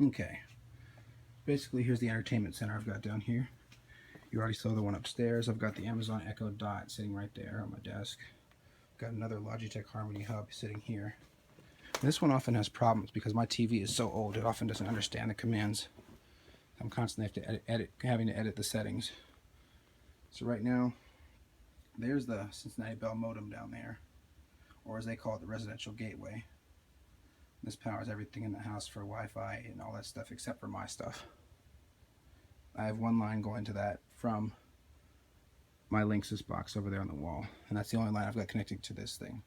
Okay, basically here's the entertainment center I've got down here. You already saw the one upstairs. I've got the Amazon Echo Dot sitting right there on my desk. Got another Logitech Harmony Hub sitting here. This one often has problems because my TV is so old it often doesn't understand the commands. I'm constantly having to edit the settings. So right now, there's the Cincinnati Bell modem down there, or as they call it, the residential gateway. This powers everything in the house for Wi-Fi and all that stuff except for my stuff. I have one line going to that from my Linksys box over there on the wall, and that's the only line I've got connected to this thing.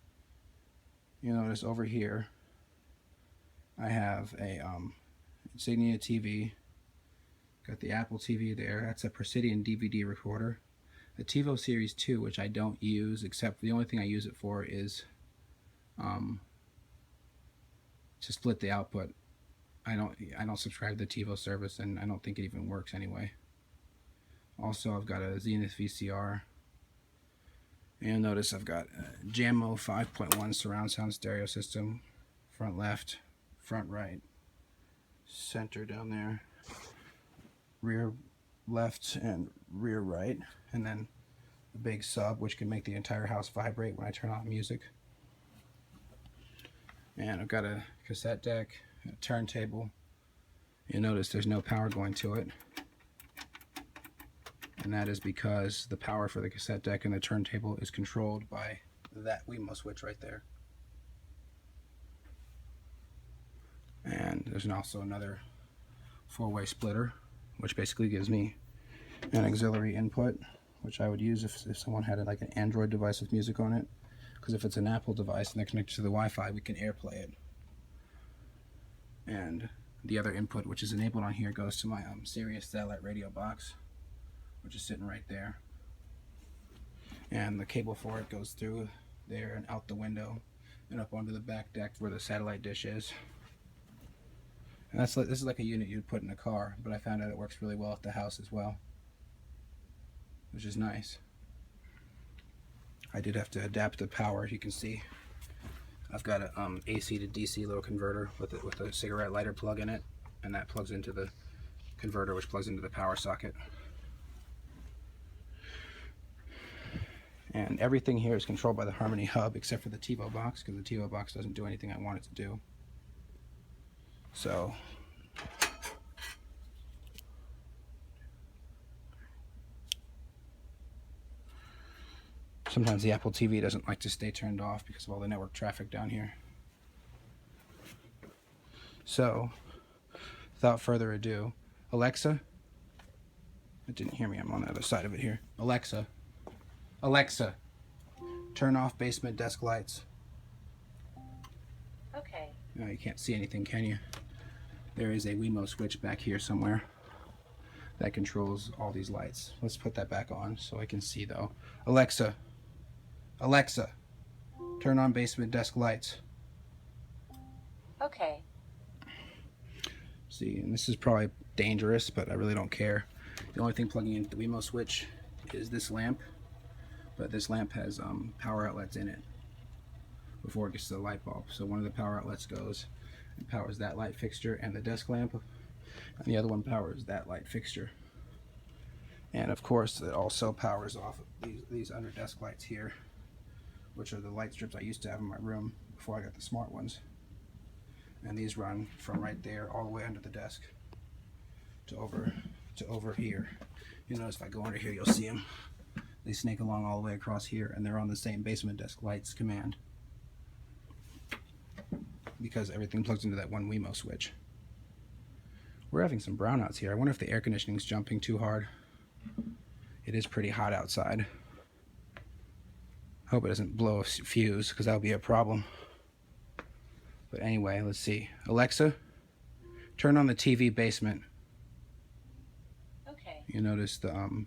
You notice over here I have a Insignia TV, got the Apple TV there. That's a Presidian DVD recorder. The TiVo Series 2, which I don't use, except the only thing I use it for is to split the output. I don't subscribe to the TiVo service, and I don't think it even works anyway. Also, I've got a Zenith VCR, and notice I've got a Jammo 5.1 surround sound stereo system, front left, front right, center down there, rear left and rear right, and then the big sub, which can make the entire house vibrate when I turn on music. And I've got a cassette deck, a turntable. You'll notice there's no power going to it, and that is because the power for the cassette deck and the turntable is controlled by that Wemo switch right there. And there's also another 4-way splitter, which basically gives me an auxiliary input, which I would use if someone had like an Android device with music on it, because if it's an Apple device and they're connected to the Wi-Fi, we can AirPlay it. And the other input, which is enabled on here, goes to my Sirius satellite radio box, which is sitting right there. And the cable for it goes through there and out the window and up onto the back deck where the satellite dish is. And this is like a unit you'd put in a car, but I found out it works really well at the house as well, which is nice. I did have to adapt the power. As you can see, I've got a AC to DC little converter with a cigarette lighter plug in it, and that plugs into the converter, which plugs into the power socket. And everything here is controlled by the Harmony Hub except for the TiVo box, because the TiVo box doesn't do anything I want it to do. So sometimes the Apple TV doesn't like to stay turned off because of all the network traffic down here. So without further ado, Alexa, it didn't hear me, I'm on the other side of it here. Alexa, turn off basement desk lights. Okay. No, you can't see anything, can you? There is a Wemo switch back here somewhere that controls all these lights. Let's put that back on so I can see though. Alexa, turn on basement desk lights. Okay. See, and this is probably dangerous, but I really don't care. The only thing plugging into the Wemo switch is this lamp, but this lamp has power outlets in it before it gets to the light bulb. So one of the power outlets goes and powers that light fixture and the desk lamp, and the other one powers that light fixture. And of course it also powers off these under desk lights here, which are the light strips I used to have in my room before I got the smart ones. And these run from right there all the way under the desk to over here. You notice if I go under here, you'll see them. They snake along all the way across here, and they're on the same basement desk lights command, because everything plugs into that one Wemo switch. We're having some brownouts here. I wonder if the air conditioning is jumping too hard. It is pretty hot outside. Hope it doesn't blow a fuse, because that would be a problem. But anyway, let's see. Alexa, turn on the TV basement. Okay. You notice the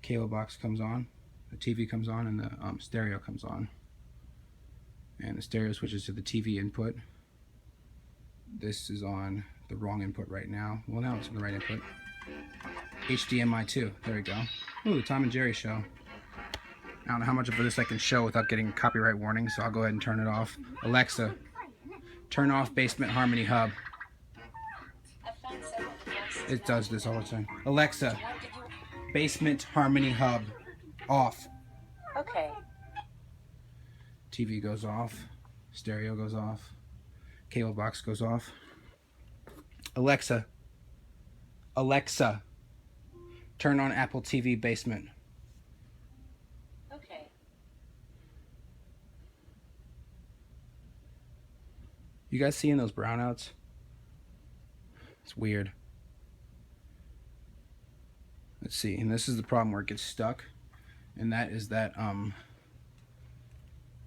cable box comes on, the TV comes on, and the stereo comes on. And the stereo switches to the TV input. This is on the wrong input right now. Well, now it's on the right input. HDMI 2. There we go. Ooh, the Tom and Jerry show. I don't know how much of this I can show without getting copyright warning, so I'll go ahead and turn it off. Alexa, turn off basement Harmony Hub. It does this all the time. Alexa, basement harmony hub off. Okay. TV goes off. Stereo goes off. Cable box goes off. Alexa, turn on Apple TV basement. Okay. You guys seeing those brownouts? It's weird. Let's see, and this is the problem where it gets stuck, and that is that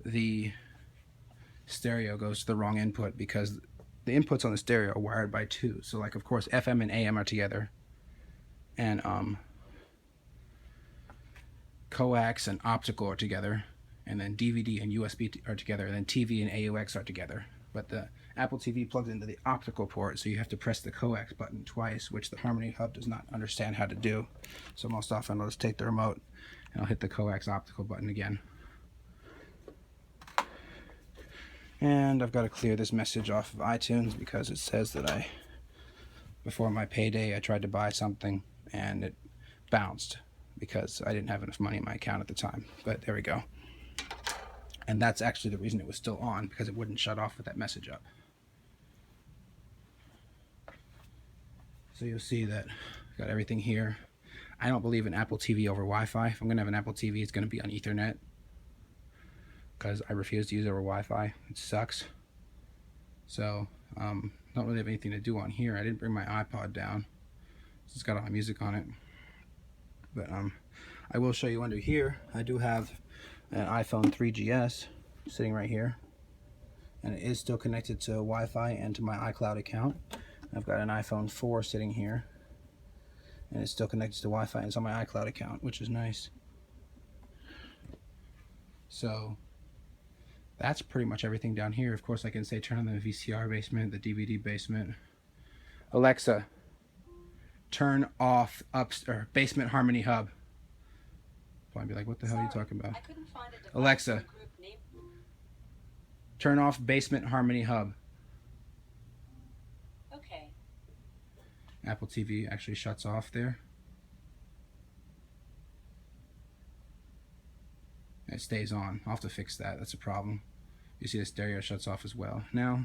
the stereo goes to the wrong input because the inputs on the stereo are wired by 2. So like, of course, FM and AM are together, and coax and optical are together, and then DVD and USB are together, and then TV and AUX are together. But the Apple TV plugs into the optical port, so you have to press the coax button twice, which the Harmony Hub does not understand how to do. So most often I'll just take the remote and I'll hit the coax optical button again. And I've got to clear this message off of iTunes because it says that before my payday, I tried to buy something and it bounced because I didn't have enough money in my account at the time. But there we go. And that's actually the reason it was still on, because it wouldn't shut off with that message up. So you'll see that I've got everything here. I don't believe in Apple TV over Wi-Fi. If I'm going to have an Apple TV, it's going to be on Ethernet, because I refuse to use it over Wi-Fi. It sucks. So don't really have anything to do on here. I didn't bring my iPod down. It's got all my music on it. But I will show you under here. I do have an iPhone 3GS sitting right here, and it is still connected to Wi-Fi and to my iCloud account. I've got an iPhone 4 sitting here, and it's still connected to Wi-Fi and it's on my iCloud account, which is nice. So that's pretty much everything down here. Of course, I can say turn on the VCR basement, the DVD basement. Alexa, turn off basement harmony hub. I'd be like, what the hell are you talking about? Alexa, turn off basement harmony hub. Okay. Apple TV actually shuts off there. It stays on. I'll have to fix that. That's a problem. You see the stereo shuts off as well. Now,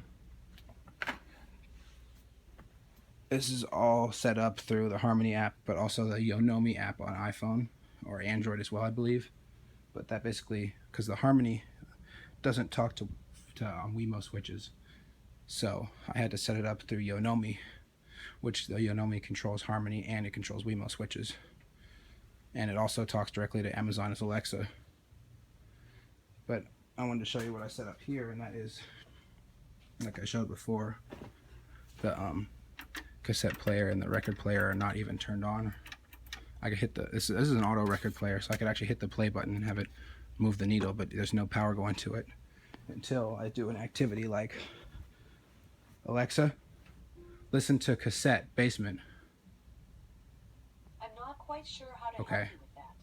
this is all set up through the Harmony app, but also the Yonomi app on iPhone or Android as well, I believe. But that basically, because the Harmony doesn't talk to Wemo switches, so I had to set it up through Yonomi, which the Yonomi controls Harmony and it controls Wemo switches, and it also talks directly to Amazon's Alexa. But I wanted to show you what I set up here, and that is, like I showed before, the cassette player and the record player are not even turned on. I could hit this is an auto record player, so I could actually hit the play button and have it move the needle, but there's no power going to it until I do an activity like, Alexa, listen to cassette basement. I'm not quite sure how to help Okay, you with that.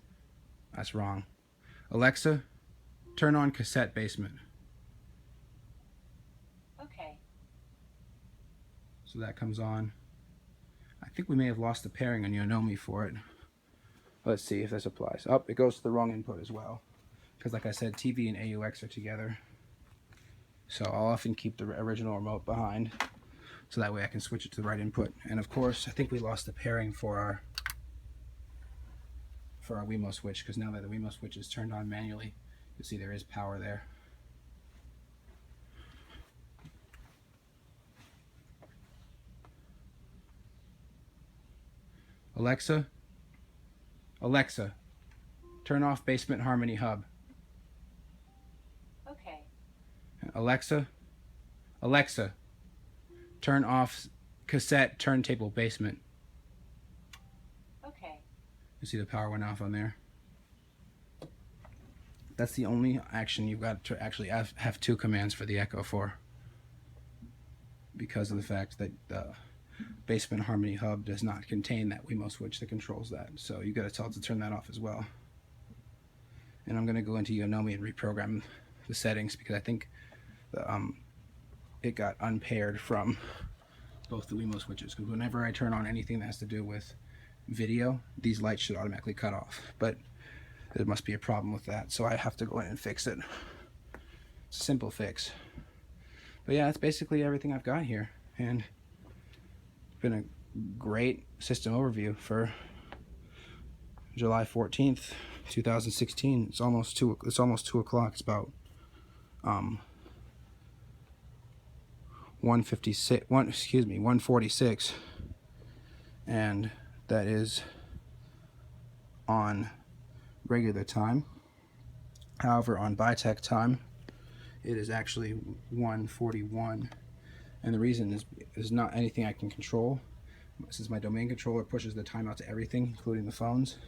that's wrong. Alexa, turn on cassette basement. Okay. So that comes on. I think we may have lost the pairing on Yonomi for it. Let's see if this applies. Oh, it goes to the wrong input as well, because like I said, TV and AUX are together. So I'll often keep the original remote behind, so that way I can switch it to the right input. And of course, I think we lost the pairing for our Wemo switch, because now that the Wemo switch is turned on manually, you'll see there is power there. Alexa, turn off basement harmony hub. Okay. Alexa, turn off cassette turntable basement. Okay. You see the power went off on there. That's the only action you've got to actually have 2 commands for the Echo for, because of the fact that the basement harmony hub does not contain that Wemo switch that controls that. So you got to tell it to turn that off as well. And I'm going to go into Yonomi and reprogram the settings, because I think it got unpaired from both the Wemo switches, because whenever I turn on anything that has to do with video, these lights should automatically cut off. But there must be a problem with that, so I have to go in and fix it. It's a simple fix. But yeah, that's basically everything I've got here, and it's been a great system overview for July 14th, 2016. It's almost 2 o'clock. It's about 146, and that is on regular time. However, on BITeC time, it is actually 1:41, and the reason is not anything I can control. Since my domain controller pushes the timeout to everything, including the phones,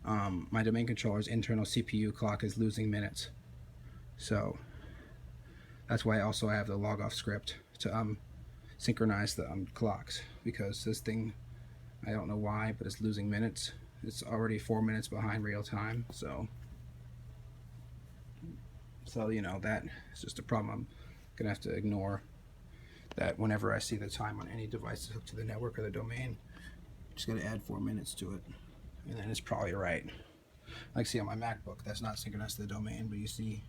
my domain controller's internal CPU clock is losing minutes. So that's why also I have the log off script to synchronize the clocks, because this thing, I don't know why, but it's losing minutes. It's already 4 minutes behind real time, so you know, that is just a problem I'm gonna have to ignore. That whenever I see the time on any device hooked to the network or the domain, just gotta add 4 minutes to it, and then it's probably right. Like, see on my MacBook, that's not synchronized to the domain, but you see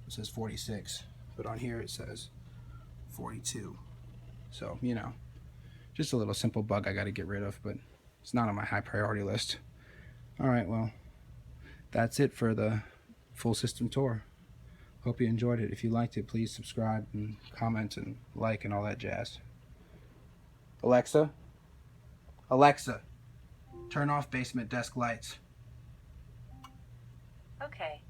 it says 46, but on here it says 42. So, you know, just a little simple bug I got to get rid of, but it's not on my high priority list. All right, well, that's it for the full system tour. Hope you enjoyed it. If you liked it, please subscribe and comment and like and all that jazz. Alexa, turn off basement desk lights. Okay.